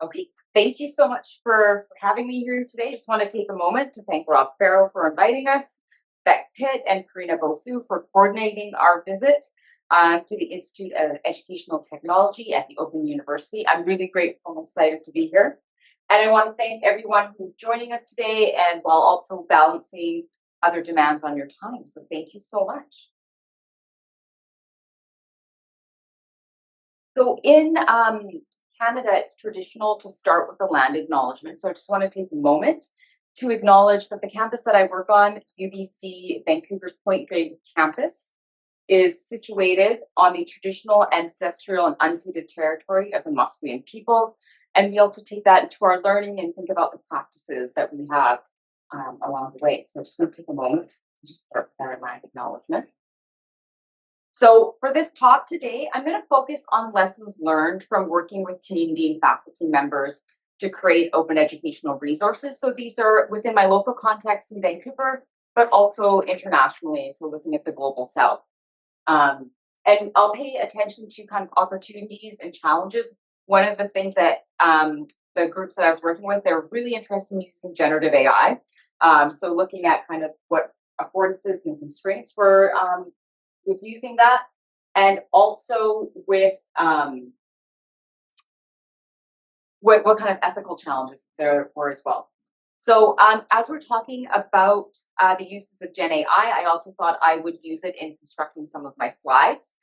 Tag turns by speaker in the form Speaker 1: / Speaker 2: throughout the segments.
Speaker 1: Okay, thank you so much for having me here today. I just want to take a moment to thank Rob Farrell for inviting us, Beck Pitt and Karina Bosu for coordinating our visit to the Institute of Educational Technology at the Open University. I'm really grateful and excited to be here. And I want to thank everyone who's joining us today and while also balancing other demands on your time. So thank you so much. So in Canada, it's traditional to start with a land acknowledgement. So I just want to take a moment to acknowledge that the campus that I work on, UBC Vancouver's Point Grey campus, is situated on the traditional, ancestral, and unceded territory of the Musqueam people. And we also take that into our learning and think about the practices that we have along the way. So I just want to take a moment to just start with that land acknowledgement. So for this talk today, I'm going to focus on lessons learned from working with community and faculty members to create open educational resources. So these are within my local context in Vancouver, but also internationally, so looking at the global south. And I'll pay attention to kind of opportunities and challenges. One of the things that the groups that I was working with, they're really interested in using generative AI. So looking at kind of what affordances and constraints were with using that, and also with what kind of ethical challenges there were as well. So as we're talking about the uses of GenAI, I also thought I would use it in constructing some of my slides.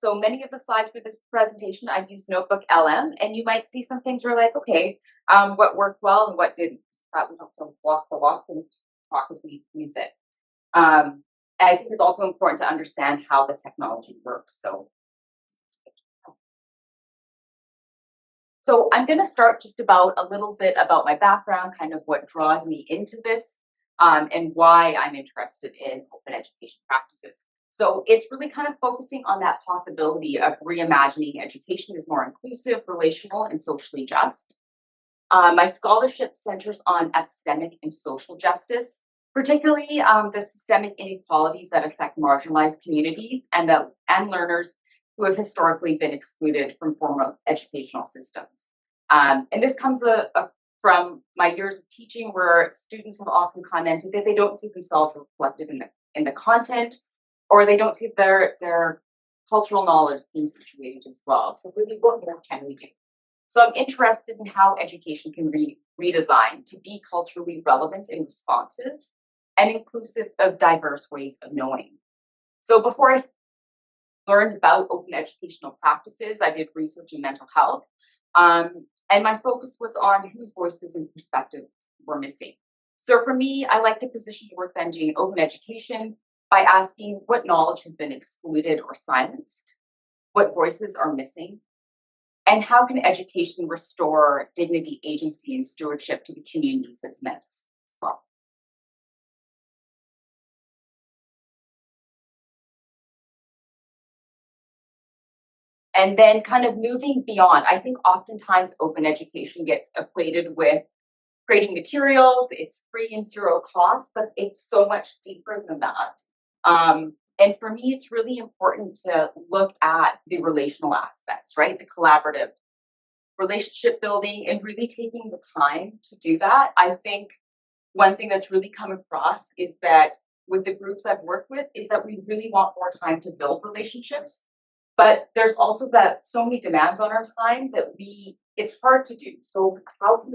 Speaker 1: So many of the slides for this presentation, I've used Notebook LM, and you might see some things where like, okay, what worked well and what didn't. We also walk the walk and talk as we use it. I think it's also important to understand how the technology works. So I'm going to start just about a little bit about my background, kind of what draws me into this, and why I'm interested in open education practices. So it's really kind of focusing on that possibility of reimagining education as more inclusive, relational, and socially just. My scholarship centers on epistemic and social justice, particularly the systemic inequalities that affect marginalized communities and learners who have historically been excluded from formal educational systems. And this comes from my years of teaching, where students have often commented that they don't see themselves reflected in the content, or they don't see their cultural knowledge being situated as well. So really, what more can we do? So I'm interested in how education can be redesigned to be culturally relevant and responsive and inclusive of diverse ways of knowing. So before I learned about open educational practices, I did research in mental health. And my focus was on whose voices and perspectives were missing. So for me, I like to position the work that I'm doing in open education by asking what knowledge has been excluded or silenced, what voices are missing, and how can education restore dignity, agency, and stewardship to the communities that's meant as well? And then kind of moving beyond, I think oftentimes open education gets equated with creating materials, it's free and zero cost, but it's so much deeper than that. And for me, it's really important to look at the relational aspects, right? The collaborative relationship building and really taking the time to do that. I think one thing that's really come across is that with the groups I've worked with is that we really want more time to build relationships. But there's also that so many demands on our time that it's hard to do. So how can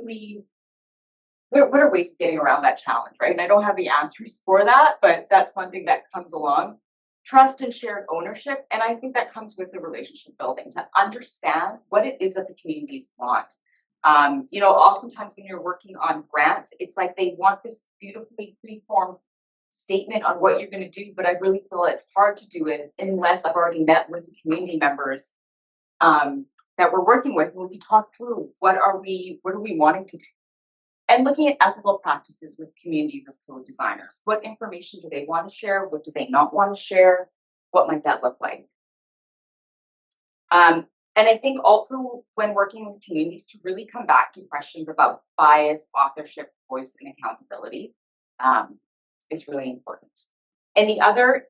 Speaker 1: what are ways of getting around that challenge, right? And I don't have the answers for that, but that's one thing that comes along. Trust and shared ownership. And I think that comes with the relationship building to understand what it is that the communities want. Oftentimes when you're working on grants, it's like they want this beautifully preformed statement on what you're going to do, but I really feel it's hard to do it unless I've already met with the community members that we're working with, and we talk through what are we wanting to do, and looking at ethical practices with communities as co-designers. What information do they want to share? What do they not want to share? What might that look like? And I think also when working with communities to really come back to questions about bias, authorship, voice, and accountability is really important. And the other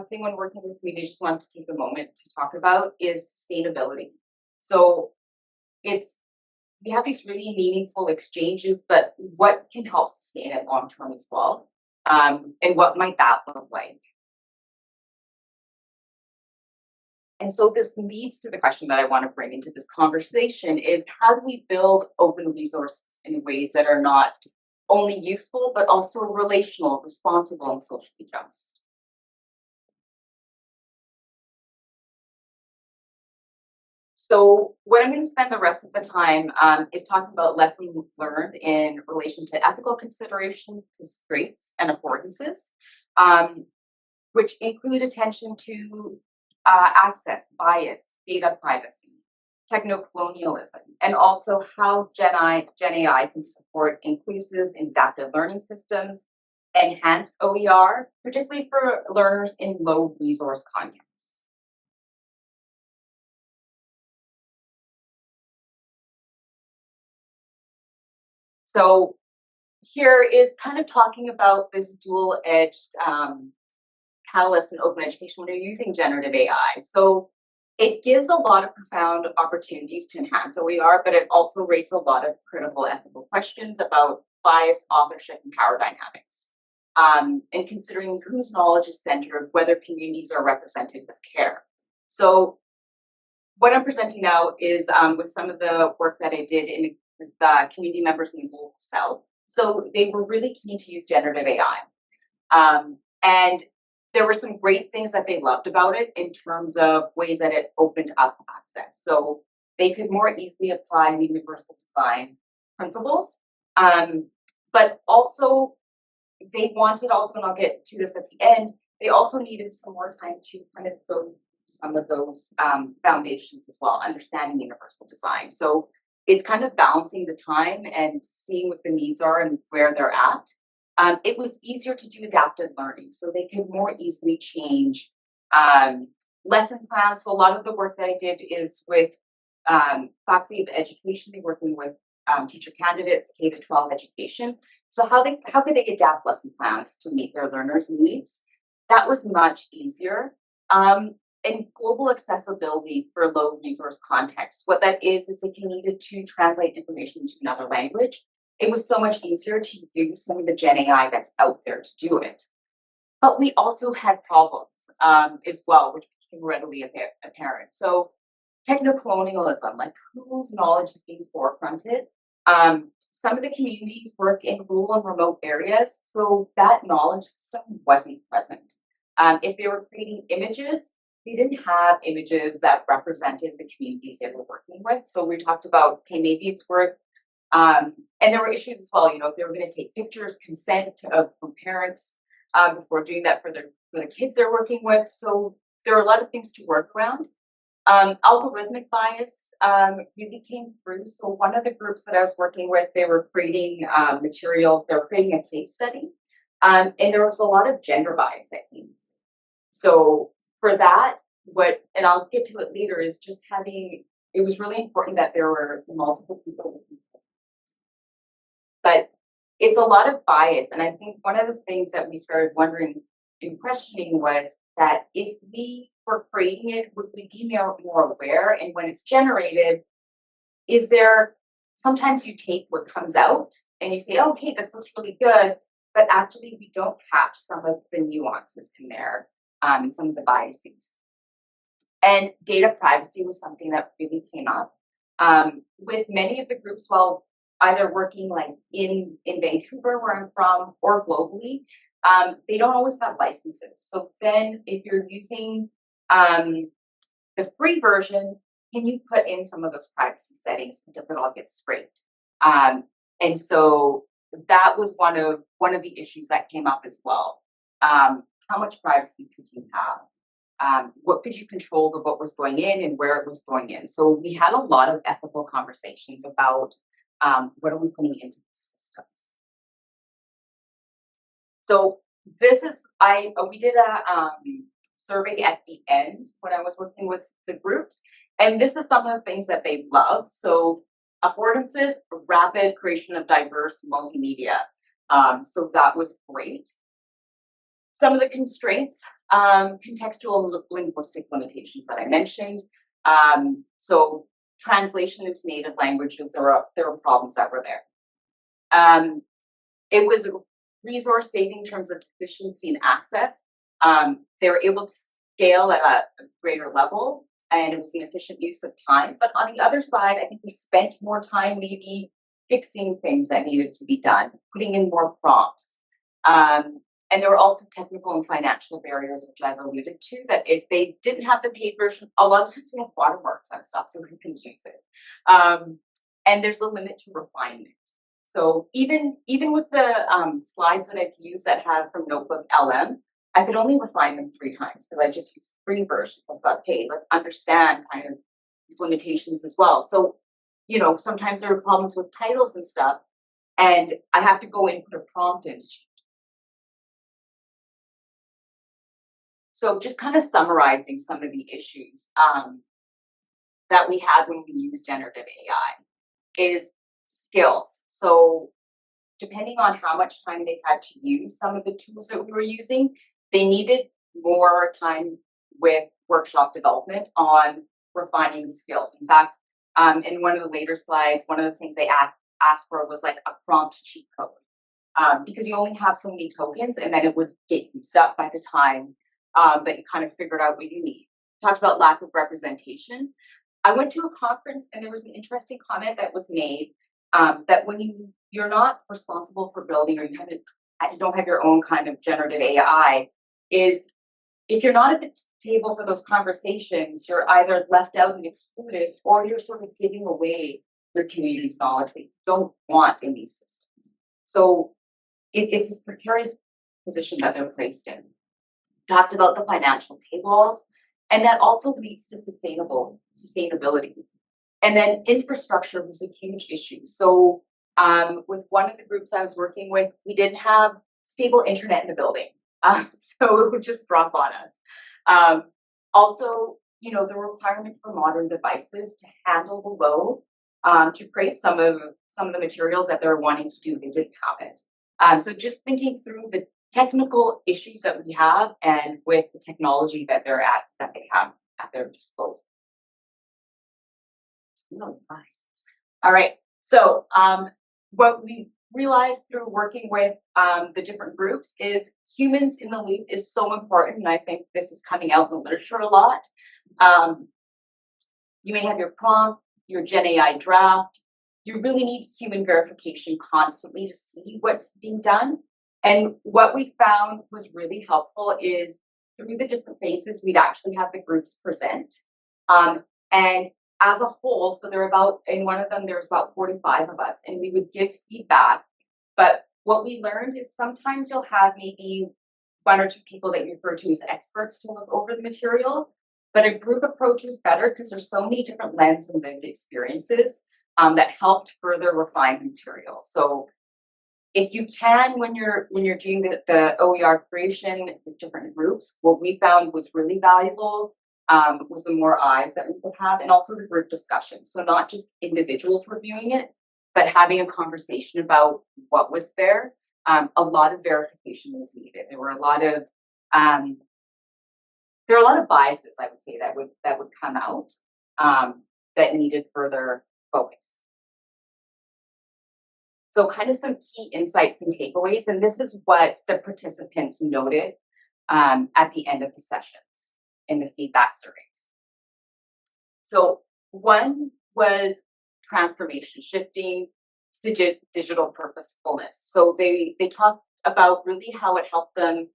Speaker 1: thing when working with communities, I just want to take a moment to talk about is sustainability. So it's we have these really meaningful exchanges, but what can help sustain it long term as well? And what might that look like? And so this leads to the question that I want to bring into this conversation is how do we build open resources in ways that are not only useful, but also relational, responsible, and socially just? So what I'm going to spend the rest of the time is talking about lessons learned in relation to ethical considerations, constraints, and affordances, um, which include attention to access, bias, data privacy, techno-colonialism, and also how Gen AI can support inclusive and adaptive learning systems, enhance OER, particularly for learners in low resource contexts. So here is kind of talking about this dual-edged catalyst in open education when you're using generative AI. So it gives a lot of profound opportunities to enhance OER, but it also raises a lot of critical ethical questions about bias, authorship, and power dynamics. And considering whose knowledge is centered, whether communities are represented with care. So what I'm presenting now is with some of the work that I did in the community members in the Global South. So they were really keen to use generative AI. And there were some great things that they loved about it in terms of ways that it opened up access. So they could more easily apply universal design principles. But also they wanted also, and I'll get to this at the end, they also needed some more time to kind of go through some of those foundations as well, understanding universal design. So it's kind of balancing the time and seeing what the needs are and where they're at. It was easier to do adaptive learning, so they could more easily change lesson plans. So a lot of the work that I did is with faculty of education, working with teacher candidates, K to 12 education. So how could they adapt lesson plans to meet their learners' needs? That was much easier. And global accessibility for low resource contexts. What that is if you needed to translate information to another language, it was so much easier to use some of the Gen AI that's out there to do it. But we also had problems as well, which became readily apparent. So techno-colonialism, like whose knowledge is being forefronted. Some of the communities work in rural and remote areas, so that knowledge system wasn't present. If they were creating images, they didn't have images that represented the communities they were working with. So we talked about, okay, maybe it's worth, and there were issues as well. You know, if they were going to take pictures, consent from parents before doing that for the kids they're working with. So there are a lot of things to work around. Algorithmic bias really came through. So one of the groups that I was working with, they were creating materials, they were creating a case study, and there was a lot of gender bias that came. So for that, and I'll get to it later, is just it was really important that there were multiple people. But it's a lot of bias. And I think one of the things that we started wondering and questioning was that if we were creating it, would we be more aware? And when it's generated, is there sometimes you take what comes out and you say, okay, this looks really good, but actually we don't catch some of the nuances in there and some of the biases. And data privacy was something that really came up with many of the groups. Well, either working like in Vancouver, where I'm from, or globally, they don't always have licenses. So then, if you're using the free version, can you put in some of those privacy settings? Does it all get scraped? And so that was one of the issues that came up as well. How much privacy could you have? What could you control of what was going in and where it was going in? So we had a lot of ethical conversations about what are we putting into the systems. So this is we did a survey at the end when I was working with the groups, and this is some of the things that they love. So affordances, rapid creation of diverse multimedia. So that was great. Some of the constraints, contextual and linguistic limitations that I mentioned. So translation into native languages, there were problems that were there. It was resource saving in terms of efficiency and access. They were able to scale at a greater level, and it was an efficient use of time. But on the other side, I think we spent more time maybe fixing things that needed to be done, putting in more prompts. And there were also technical and financial barriers, which I've alluded to, that if they didn't have the paid version, a lot of times we have watermarks on stuff, so who can use it? And there's a limit to refinement. So even with the slides that I've used that have from Notebook LM, I could only refine them 3 times because I just used the free version. I thought, hey, let's understand kind of these limitations as well. So, sometimes there are problems with titles and stuff, and I have to go in and put a prompt in. So just kind of summarizing some of the issues that we had when we used generative AI is skills. So depending on how much time they had to use some of the tools that we were using, they needed more time with workshop development on refining the skills. In fact, in one of the later slides, one of the things they asked for was like a prompt cheat code, because you only have so many tokens, and then it would get used up by the time that you kind of figured out what you need. Talked about lack of representation. I went to a conference, and there was an interesting comment that was made that when you're not responsible for building, or you don't have your own kind of generative AI, is if you're not at the table for those conversations, you're either left out and excluded, or you're sort of giving away your community's knowledge that you don't want in these systems. So it's this precarious position that they're placed in. Talked about the financial paywalls, and that also leads to sustainability. And then infrastructure was a huge issue. So with one of the groups I was working with, we didn't have stable internet in the building. So it would just drop on us. Also, the requirement for modern devices to handle the load, to create some of the materials that they're wanting to do, they didn't have it. So just thinking through the technical issues that we have and with the technology that they have at their disposal. Really nice. All right. So what we realized through working with the different groups is humans in the loop is so important. And I think this is coming out in the literature a lot. You may have your prompt, your GenAI draft. You really need human verification constantly to see what's being done. And what we found was really helpful is through the different phases, we'd actually have the groups present. And as a whole, so in one of them, there's about 45 of us, and we would give feedback. But what we learned is sometimes you'll have maybe 1 or 2 people that you refer to as experts to look over the material, but a group approach is better because there's so many different lenses and lived experiences that helped further refine the material. So if you can, when you're doing the OER creation with different groups, what we found was really valuable was the more eyes that we could have, and also the group discussion. So not just individuals reviewing it, but having a conversation about what was there. A lot of verification was needed. There were a lot of biases, I would say, that would come out that needed further focus. So kind of some key insights and takeaways, and this is what the participants noted at the end of the sessions in the feedback surveys. So one was transformation, shifting to digital purposefulness. So they talked about really how it helped them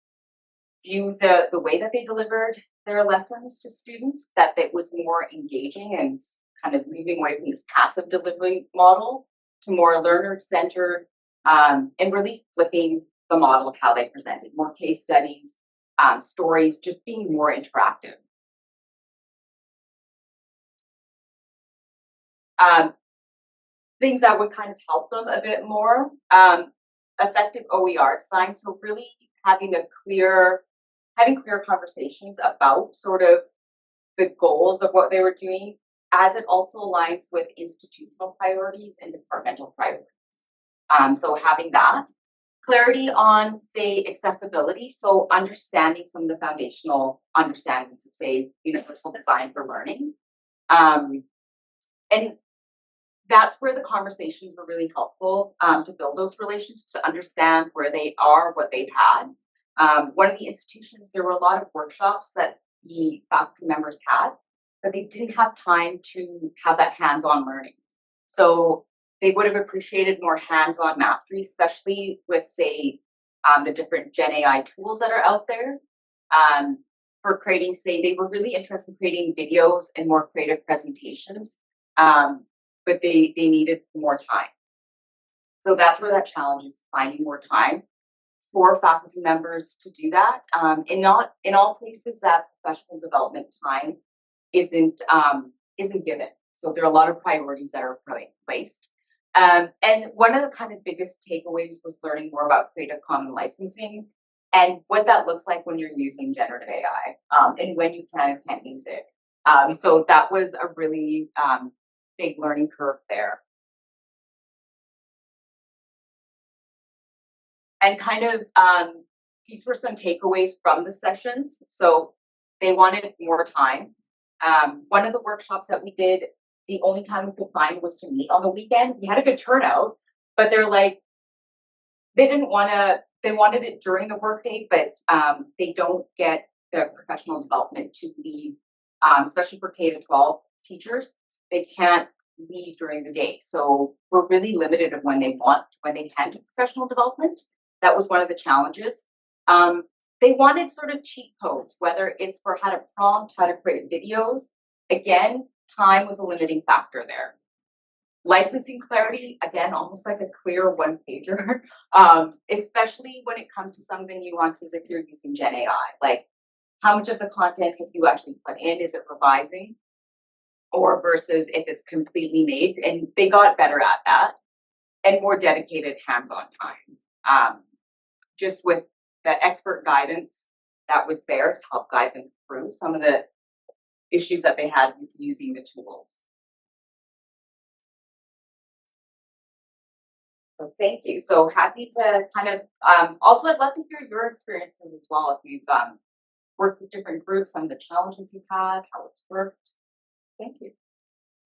Speaker 1: view the way that they delivered their lessons to students, that it was more engaging and kind of moving away from this passive delivery model to more learner-centered, and really flipping the model of how they presented, more case studies, stories, just being more interactive. Things that would kind of help them a bit more, effective OER design. So really having clear conversations about sort of the goals of what they were doing, as it also aligns with institutional priorities and departmental priorities. So having that. Clarity on, say, accessibility. So understanding some of the foundational understandings of, say, universal design for learning. And that's where the conversations were really helpful to build those relationships, to understand where they are, what they've had. One of the institutions, there were a lot of workshops that the faculty members had, but they didn't have time to have that hands-on learning. So they would have appreciated more hands-on mastery, especially with, say, the different Gen AI tools that are out there. For creating, say, they were really interested in creating videos and more creative presentations. But they needed more time. So that's where that challenge is, finding more time for faculty members to do that. And not in all places that professional development time isn't given. So there are a lot of priorities that are placed. And one of the kind of biggest takeaways was learning more about Creative Commons licensing and what that looks like when you're using generative AI, and when you can and can't use it. So that was a really big learning curve there. And kind of these were some takeaways from the sessions. So they wanted more time. One of the workshops that we did, the only time we could find was to meet on the weekend. We had a good turnout, but they're like, they didn't want to, they wanted it during the workday, but they don't get the professional development to leave, especially for K to 12 teachers. They can't leave during the day. So we're really limited of when they can do professional development. That was one of the challenges. They wanted sort of cheat codes, whether it's for how to prompt, how to create videos. Again, time was a limiting factor there. Licensing clarity, again, almost like a clear one pager, especially when it comes to some of the nuances if you're using Gen AI. Like, how much of the content have you actually put in? Is it revising? Or versus if it's completely made? And they got better at that and more dedicated hands on time. Just with the expert guidance that was there to help guide them through some of the issues that they had with using the tools. So thank you. So happy to kind of also I'd love to hear your experiences as well if you've worked with different groups, some of the challenges you've had, how it's worked. Thank you.